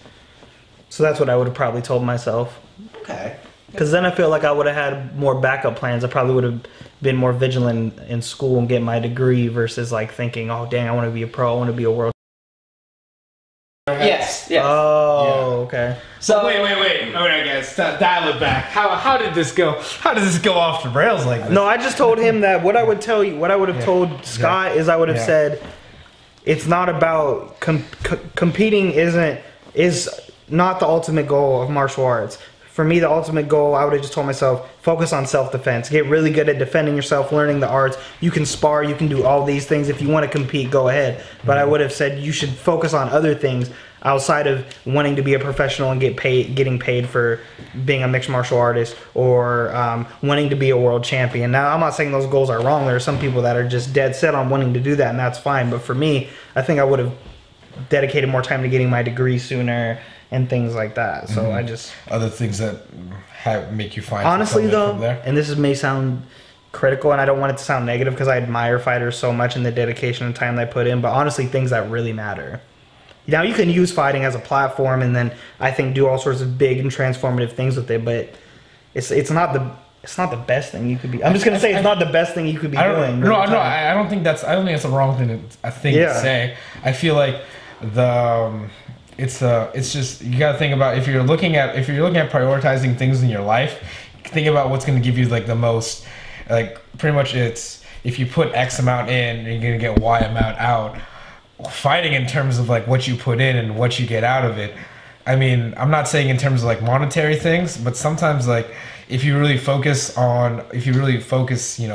So that's what I would have probably told myself. Okay. Because then I feel like I would have had more backup plans. I probably would have been more vigilant in school and get my degree versus like thinking, oh, dang, I want to be a pro. I want to be a world Yes. Yes. Oh, okay. So wait, I guess dial it back. How did this go? How does this go off the rails like this? No, I just told him that what I would tell you, what I would have told Scott is I would have said, it's not about competing. Is not the ultimate goal of martial arts. For me, the ultimate goal, I would have just told myself, focus on self-defense. Get really good at defending yourself, learning the arts. You can spar, you can do all these things. If you want to compete, go ahead. But I would have said you should focus on other things outside of wanting to be a professional and getting paid for being a mixed martial artist or wanting to be a world champion. Now, I'm not saying those goals are wrong. There are some people that are just dead set on wanting to do that, and that's fine. But for me, I think I would have dedicated more time to getting my degree sooner and things like that. So I just... Other things that make you find... Honestly, though, and this may sound critical, and I don't want it to sound negative because I admire fighters so much and the dedication and time they put in, but honestly, things that really matter. Now, you can use fighting as a platform and then I think do all sorts of big and transformative things with it, but it's not the best thing you could be... I'm just going to say it's not the best thing you could be doing. I don't think that's the wrong thing to say. I feel like it's just, you gotta think about if you're looking at prioritizing things in your life, think about what's gonna give you like the most, like pretty much it's, if you put X amount in, you're gonna get Y amount out. Fighting in terms of like what you put in and what you get out of it. I mean, I'm not saying in terms of like monetary things, but sometimes like if you really focus, a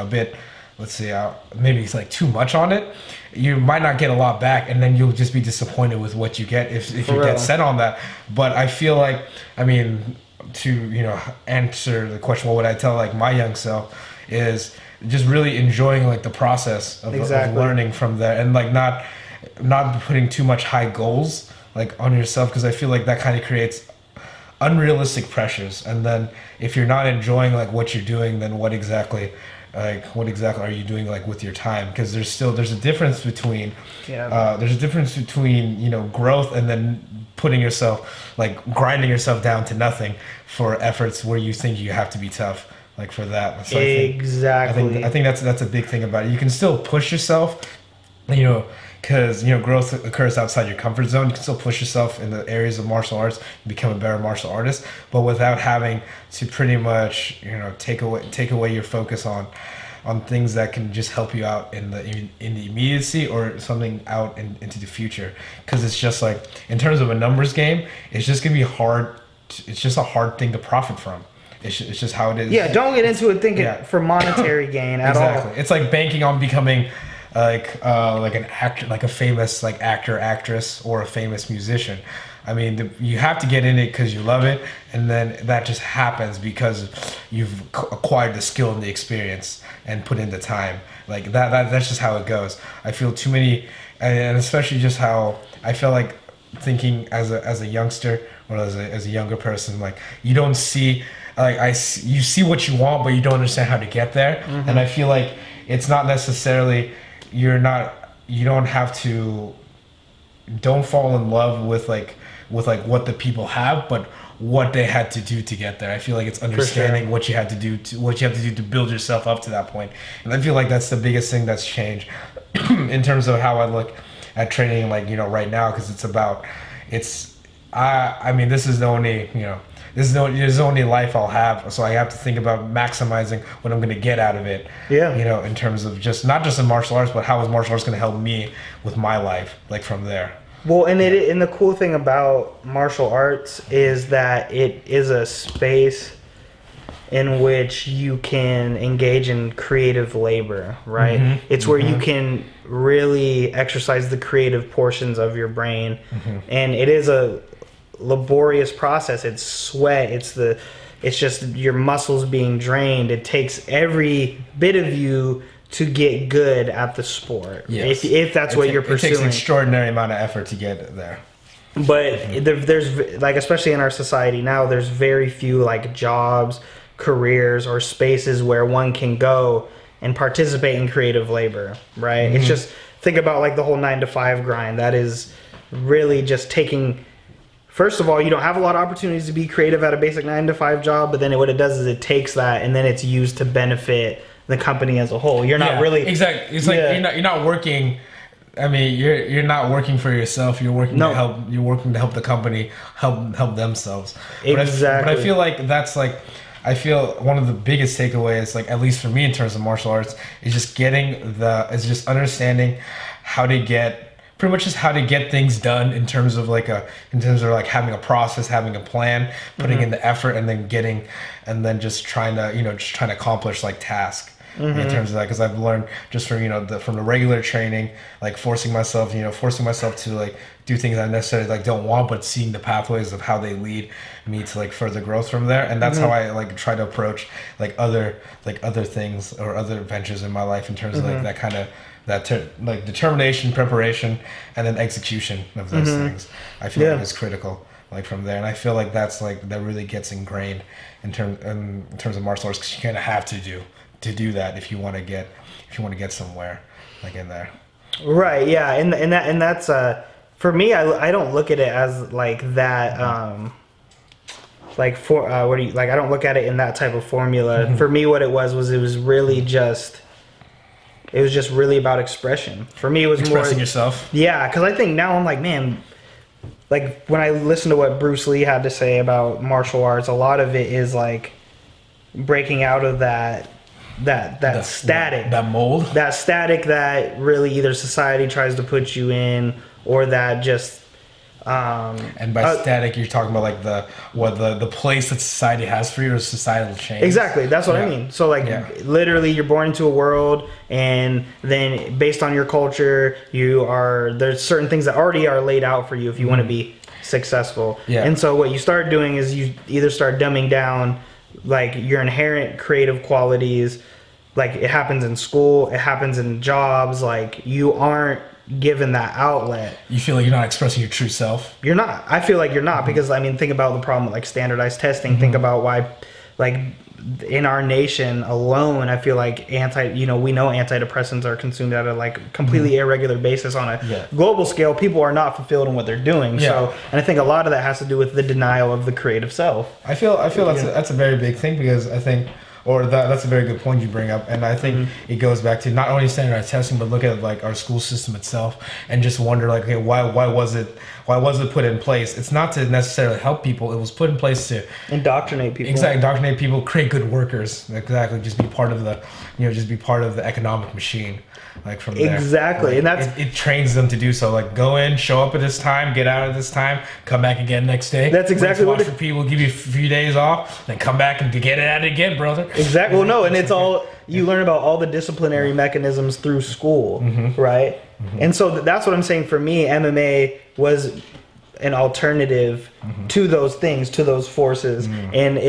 bit, let's say maybe it's like too much on it, you might not get a lot back, and then you'll just be disappointed with what you get if you get set on that. But I feel like, I mean, to answer the question, what would I tell like my young self is just really enjoying like the process of learning from there, and like not putting too much high goals like on yourself, because I feel like that kind of creates unrealistic pressures. And then if you're not enjoying like what you're doing, then what exactly are you doing like with your time? Because there's a difference between growth and then putting yourself, like grinding yourself down to nothing for efforts where you think you have to be tough, like for that. So I think that's a big thing about it. You can still push yourself, because growth occurs outside your comfort zone. You can still push yourself in the areas of martial arts and become a better martial artist, but without having to pretty much take away your focus on things that can just help you out in the immediacy or something out into the future. Because it's just like, in terms of a numbers game, it's just gonna be hard. It's just a hard thing to profit from. It's just how it is. Yeah, don't get into it thinking for monetary gain at all. It's like banking on becoming like an actor, like a famous like actor, actress, or a famous musician. I mean, you have to get in it because you love it, and then that just happens because you've acquired the skill and the experience and put in the time. Like that's just how it goes. I feel too many, and especially just how I feel like thinking as a youngster or as a younger person, like you don't see, you see what you want, but you don't understand how to get there. And I feel like it's not necessarily, don't fall in love with what the people have, but what they had to do to get there. I feel like it's understanding what you have to do to build yourself up to that point. And I feel like that's the biggest thing that's changed in terms of how I look at training, like, right now, because I mean, this is the only, this is the only life I'll have, so I have to think about maximizing what I'm going to get out of it. Yeah. In terms of not just in martial arts, but how is martial arts going to help me with my life, like from there. Well, and the cool thing about martial arts is that it is a space in which you can engage in creative labor, right? It's where you can really exercise the creative portions of your brain, and it is a laborious process. It's sweat, it's just your muscles being drained. It takes every bit of you to get good at the sport, if that's what you're pursuing. It takes an extraordinary amount of effort to get there. But there's like, especially in our society now, there's very few like jobs, careers, or spaces where one can go and participate in creative labor, right? It's just, think about like the whole 9-to-5 grind. That is really just taking, first of all, you don't have a lot of opportunities to be creative at a basic 9-to-5 job, but then what it does is it takes that and then it's used to benefit the company as a whole. You're not really... Exactly. It's like you're not working I mean, you're not working for yourself. You're working No. to help. You're working to help the company help themselves. Exactly. But I feel like that's like, I feel one of the biggest takeaways, like at least for me in terms of martial arts, is just just understanding how to get. Pretty much just how to get things done in terms of like having a process, having a plan, putting in the effort, and then just trying to accomplish like tasks. In terms of that, because I've learned just from from the regular training, like forcing myself to like do things I necessarily like don't want, but seeing the pathways of how they lead me to like further growth from there, and that's how I like try to approach like other things or other ventures in my life in terms of like that kind of like determination, preparation, and then execution of those things. I feel like is critical like from there, and I feel like that really gets ingrained in terms of martial arts, because you kind of have to do that if you want to get somewhere like in there. Right. Yeah. And that's for me. I don't look at it as like that. Like what do you like? I don't look at it in that type of formula. For me, what it was really just. It was just really about expression. For me, it was expressing more yourself. Yeah, because I think now I'm like, man, like when I listen to what Bruce Lee had to say about martial arts, a lot of it is like breaking out of that static, that mold, that really either society tries to put you in, or that just. And by static, you're talking about like the place that society has for you, or societal change. Exactly, that's what I mean. So like literally, you're born into a world, and then based on your culture, there's certain things that already are laid out for you if you want to be successful. Yeah. And so what you start doing is you either start dumbing down like your inherent creative qualities, like it happens in school, it happens in jobs, like you aren't given that outlet. You feel like you're not expressing your true self. You're not. I feel like you're not, because I mean, think about the problem with like standardized testing. Think about why, like in our nation alone, I feel like we know antidepressants are consumed at a like completely irregular basis on a global scale. People are not fulfilled in what they're doing. So, and I think a lot of that has to do with the denial of the creative self. I feel that's a very big thing, because I think. That's a very good point you bring up, and I think it goes back to not only standardized testing, but look at like our school system itself, and just wonder like, okay, why was it put in place? It's not to necessarily help people; it was put in place to indoctrinate people. Exactly, indoctrinate people, create good workers. Exactly, just be part of the economic machine. Like from there. Exactly, like, and that's it trains them to do so. Like go in, show up at this time, get out at this time, come back again next day. That's exactly what for people. Give you a few days off, then come back and get at it again, brother. Exactly. Well, no, and it's all you learn about all the disciplinary mechanisms through school, right? And so that's what I'm saying. For me, MMA was an alternative to those things, to those forces, and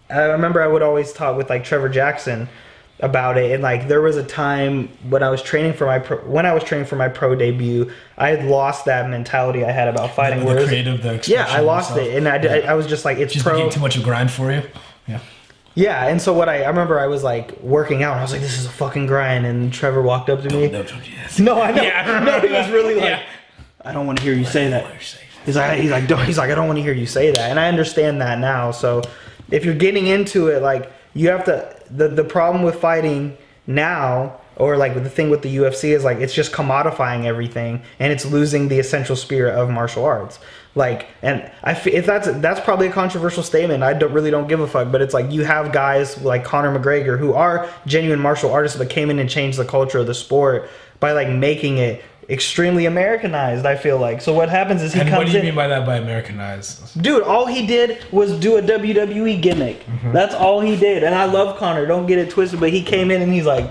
I remember I would always talk with like Trevor Jackson about it, and like there was a time when I was training for my pro debut, I had lost that mentality I had about fighting. The creative, the I lost it, and I was just like, it's just became too much of a grind for you. Yeah, and so what I remember I was like working out, and I was like, this is a fucking grind, and Trevor walked up to me. No, I know. No, he was really like, I don't want to hear you say that. He's like, I don't want to hear you say that, and I understand that now. So if you're getting into it, like you have to. The problem with fighting now, or like the thing with the UFC, is like it's just commodifying everything, and it's losing the essential spirit of martial arts. Like, and if that's probably a controversial statement, I really don't give a fuck. But it's like you have guys like Conor McGregor who are genuine martial artists, but came in and changed the culture of the sport by like making it extremely Americanized, I feel like. So what happens is he comes in. What do you mean by that, by Americanized? Dude, all he did was do a WWE gimmick. That's all he did. And I love Conor, don't get it twisted, but he came in and he's like,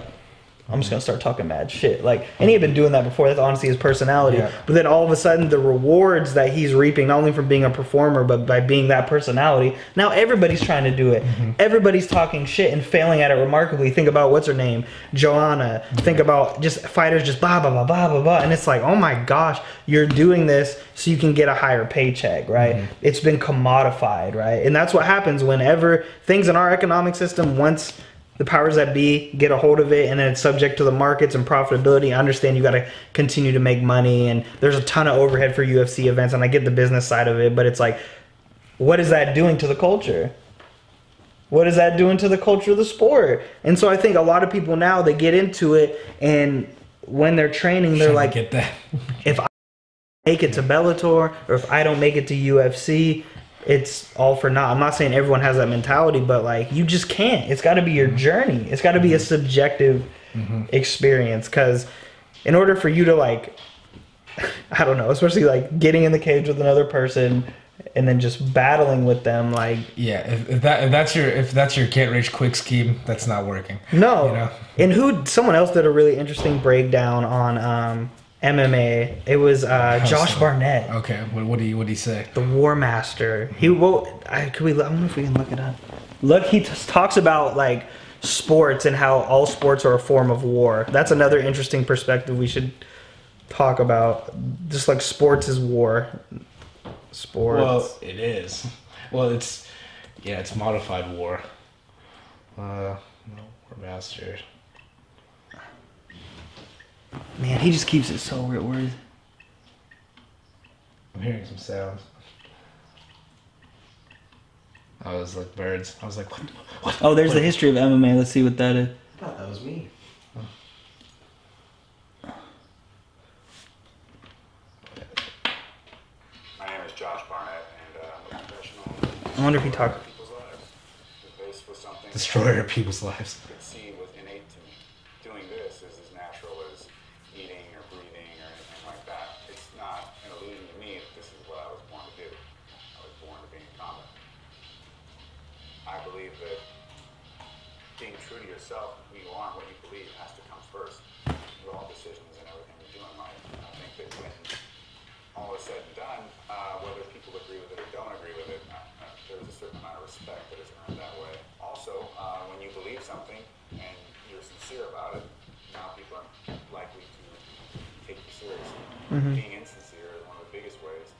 I'm just gonna start talking mad shit. Like, and he had been doing that before. That's honestly his personality. Yeah. But then all of a sudden, the rewards that he's reaping, not only from being a performer, but by being that personality, now everybody's trying to do it. Everybody's talking shit and failing at it remarkably. Think about what's her name, Joanna. Think about just fighters, just blah blah blah blah blah blah. And it's like, oh my gosh, you're doing this so you can get a higher paycheck, right? It's been commodified, right? And that's what happens whenever things in our economic system, once the powers that be get a hold of it, and then it's subject to the markets and profitability. I understand you got to continue to make money, and there's a ton of overhead for UFC events, and I get the business side of it, but it's like, what is that doing to the culture? What is that doing to the culture of the sport? And so I think a lot of people now, they get into it, and when they're training, they're like, get that. if I make it to Bellator or if I don't make it to UFC, it's all for naught. I'm not saying everyone has that mentality, but like you just can't. It's got to be your journey. It's got to be a subjective experience, because in order for you to like, I don't know, especially like getting in the cage with another person and then just battling with them, like if that's your can't rage quick scheme, that's not working. no. You know? And someone else did a really interesting breakdown on MMA. It was Josh Barnett. Okay, what did he say? The War Master. I wonder if we can look it up. Look, he talks about like sports and how all sports are a form of war. That's another interesting perspective we should talk about. Just like sports is war. Sports. Well, it is. Well, it's modified war. War Master. Man, he just keeps it so weird. Where is? I'm hearing some sounds. I was like birds. I was like, what? Oh, there's the history of MMA. Let's see what that is. I thought that was me. My name is Josh Barnett, and I'm a professional. I wonder if he talked. People's lives. This was something Destroyer of people's lives. I could see was innate to me. Doing this is as natural as eating or breathing or anything like that. It's not an illusion to me that this is what I was born to do. I was born to be in combat. I believe that being true to yourself, who you are, and what you believe has to come first with all decisions and everything you do in life. And I think that when all is said and done, whether people agree with it or don't agree with it, there's a certain amount of respect that is earned that way. Also, when you believe something and you're sincere about it, now people are likely to take you seriously. Being insincere is one of the biggest ways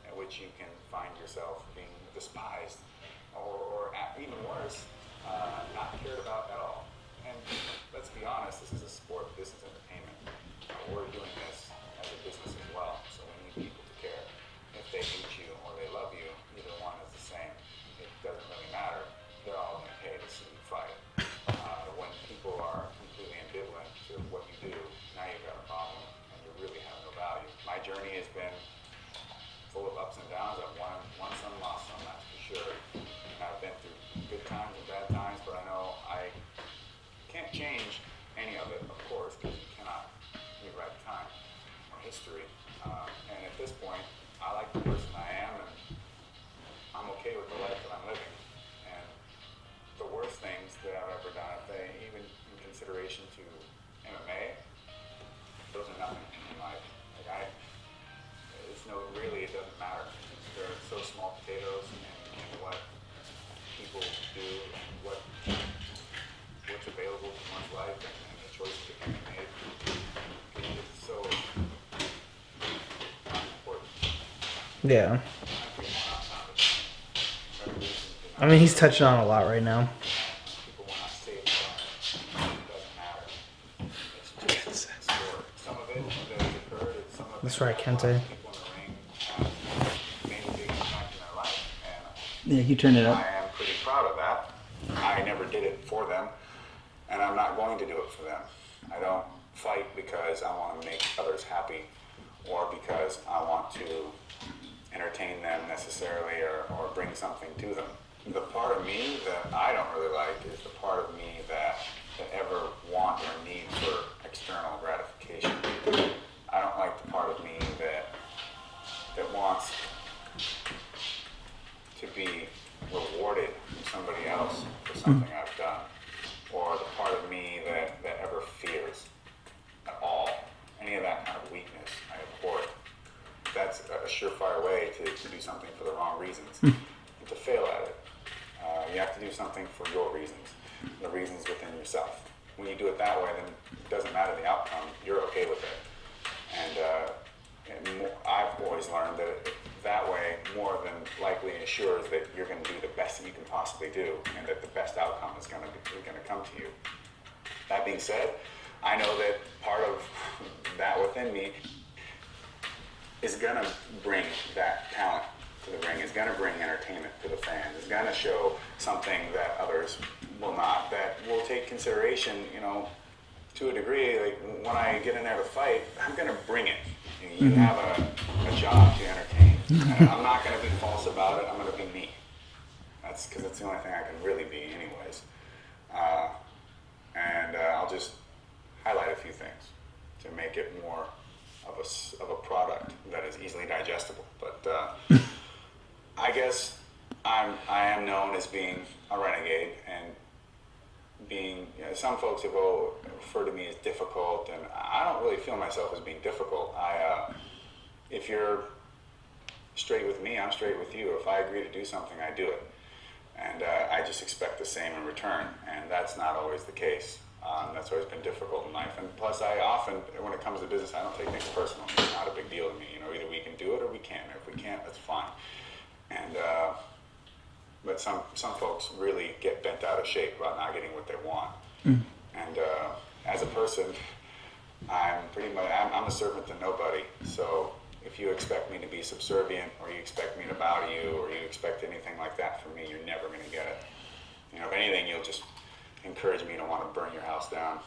in which you can find yourself being despised or even worse, not cared about at all. And let's be honest, this is a sport, this is entertainment. We're doing this as a business as well, so we need people to care. If they hate you or they love you, either one is the same. It doesn't really matter. They're all going to pay to see you fight. When people are completely ambivalent to what you do, now you've got a problem and you really have no value. My journey has been full of ups and downs. I've won some, lost some, that's for sure. And I've been through good times and bad times, but I know I can't change any of it, of course, because you cannot rewrite time or history. And at this point, I like the person I am, and I'm okay with the life that I'm living. And the worst things that I've ever done, if they even in consideration to MMA, those are nothing in life. Like it doesn't matter. They're so small potatoes, and what people do, and what's available to one's life, and the choices that can be made. It's so unimportant. Yeah. I mean, he's touching on a lot right now. People will not say it doesn't matter. It's just sport. Some of it that has occurred, and some of That's right, Kente. people in the ring have made a big impact in their life. And Yeah, you turn it I up. am pretty proud of that. I never did it for them, and I'm not going to do it for them. I don't fight because I want to make others happy or because I want to entertain them necessarily or bring something to them. The part of me that I don't really like is the part of me that ever want or need for external gratification. I don't like the part of me that wants to be rewarded from somebody else for something I've done, or the part of me that ever fears at all any of that kind of weakness. I abhor it. That's a surefire way to do something for the wrong reasons and to fail at it. You have to do something for your reasons, the reasons within yourself. When you do it that way, then it doesn't matter the outcome. You're okay with it. And I've always learned that way more than likely ensures that you're going to do the best that you can possibly do, and that the best outcome is going to come to you. That being said, I know that part of that within me is going to bring that talent to the ring, is going to bring entertainment to the fans, is going to show something that others will not, that will take consideration, to to a degree, like when I get in there to fight, I'm gonna bring it. You have a job to entertain. And I'm not gonna be false about it. I'm gonna be me. That's because it's the only thing I can really be, anyways. And I'll just highlight a few things to make it more of a product that is easily digestible. But I guess I am known as being a renegade, and being, some folks have referred to me as difficult, and I don't really feel myself as being difficult. If you're straight with me, I'm straight with you. If I agree to do something, I do it. And I just expect the same in return, and that's not always the case. That's always been difficult in life. And plus, I often, when it comes to business, I don't take things personal. It's not a big deal to me. Either we can do it or we can't. If we can't, that's fine. And but some folks really get bent out of shape about not getting what they want. And as a person, I'm a servant to nobody. So if you expect me to be subservient, or you expect me to bow to you, or you expect anything like that from me, you're never going to get it. If anything, you'll just encourage me to want to burn your house down.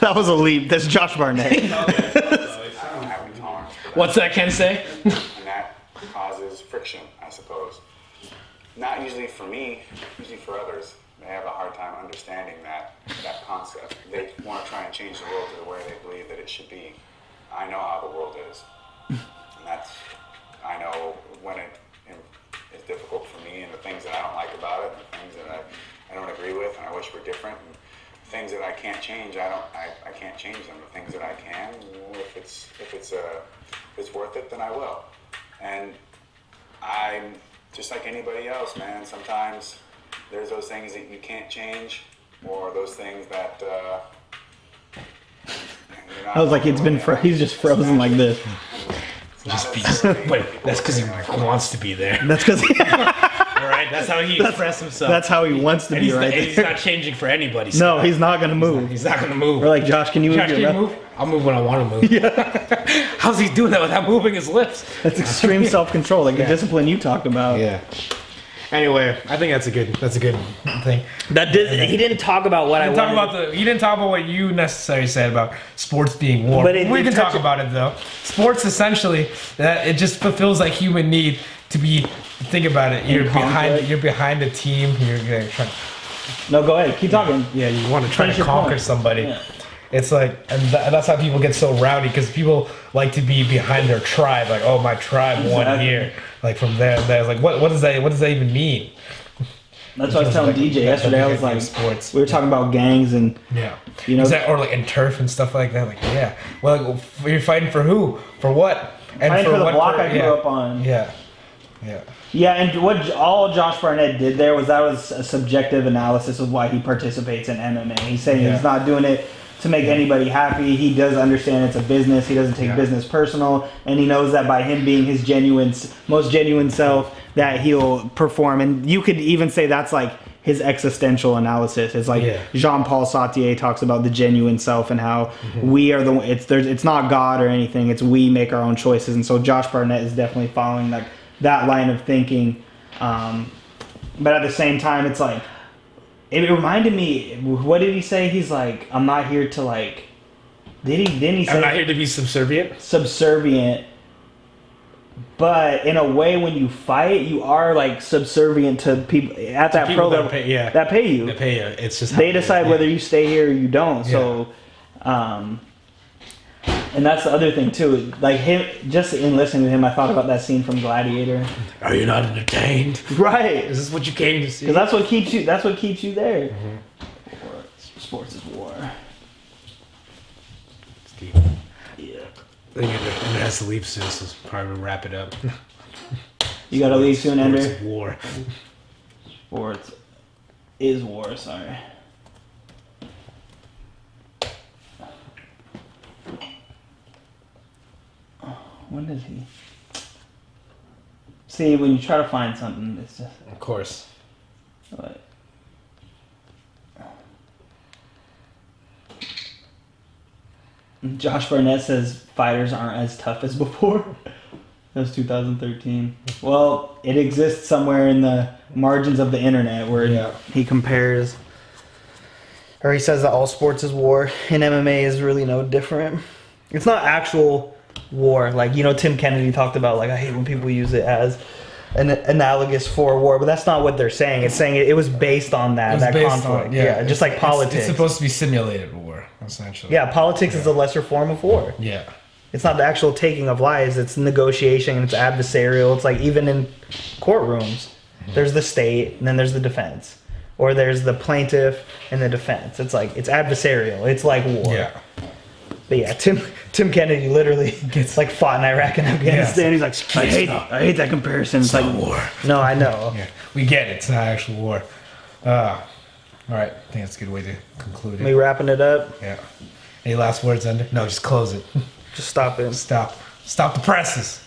That was a leap. That's Josh Barnett. I don't have any tolerance for that. What's that Ken say? And that causes friction, I suppose. Not usually for me, usually for others. They have a hard time understanding that concept. They want to try and change the world to the way they believe that it should be. I know how the world is. And I know when it is difficult for me, and the things that I don't like about it, and the things that I don't agree with, and I wish were different, and things that I can't change, I can't change them. The things that I can, if it's worth it, then I will. And I'm just like anybody else, man. Sometimes there's those things that you can't change, or those things that I was like, he's just frozen like this. Wait, that's because he wants to be there. That's because All right, that's how he expresses himself. That's how he wants to be right there. He's not changing for anybody. No, he's not going to move. He's not going to move. We're like, Josh, can you move your lips? Move? I'll move when I want to move. Yeah. How's he doing that without moving his lips? That's extreme self-control, like the discipline you talked about. Yeah. Anyway, I think that's a good thing. He didn't talk about what He didn't talk about what you necessarily said about sports being war. But we can talk about it though. Sports essentially, that it just fulfills that human need to be. Think about it. You're behind a team. You're trying. No, go ahead. Keep talking. Yeah, you want to try to conquer somebody. Yeah. It's like, and that's how people get so rowdy, because people like to be behind their tribe. Like, oh, my tribe won here. Like from there and there. It's like, what does that even mean? That's what I was telling DJ yesterday. I was like, sports. We were talking about gangs and or like in turf and stuff like that. Like, yeah, well, you're fighting for who? For what? And fighting for the block I grew up on. Yeah. Yeah, and what all Josh Barnett did there was a subjective analysis of why he participates in MMA. He's saying he's not doing it to make anybody happy. He does understand it's a business. He doesn't take business personal, and he knows that by him being his most genuine self, that he'll perform. And you could even say that's like his existential analysis. It's like Jean-Paul Sartre talks about the genuine self and how we are it's not God or anything. It's we make our own choices. And so Josh Barnett is definitely following like that line of thinking. But at the same time, it's like, it reminded me, what did he say? He's like, I'm not here to like, didn't he say? I'm not here to be subservient. Subservient. But in a way, when you fight, you are like subservient to people at that pro level that pay you. They pay you. It's just they decide whether you stay here or you don't. So, and that's the other thing too. Like him, just in listening to him, I thought about that scene from Gladiator. Are you not entertained? Right. Is this what you came to see? Because that's what keeps you. That's what keeps you there. Sports is war. Steve. Yeah. I think it has to leave soon, so probably wrap it up. You gotta leave soon, Ender. Sports is war. Sports is war. Sorry. When does he? See, when you try to find something, it's just. Of course. What? Josh Barnett says fighters aren't as tough as before. That was 2013. Well, it exists somewhere in the margins of the internet where he compares. Or he says that all sports is war, and MMA is really no different. It's not actual war. Like, you know, Tim Kennedy talked about, like, I hate when people use it as an analogous for war, but that's not what they're saying. It's saying it was based on that conflict. Just like politics. It's supposed to be simulated war, essentially. Yeah, politics is a lesser form of war. Yeah. It's not the actual taking of lives. It's negotiation. It's adversarial. It's like even in courtrooms, there's the state and then there's the defense. Or there's the plaintiff and the defense. It's like, it's adversarial. It's like war. Yeah. But yeah, Tim Kennedy literally gets like fought in Iraq and Afghanistan. He's like, I hate that comparison. It's like war. No, I know. Yeah, we get it. It's not actual war. All right, I think that's a good way to conclude it. Me wrapping it up. Yeah. Any last words, Ender? No, just close it. Just stop it. Stop the presses.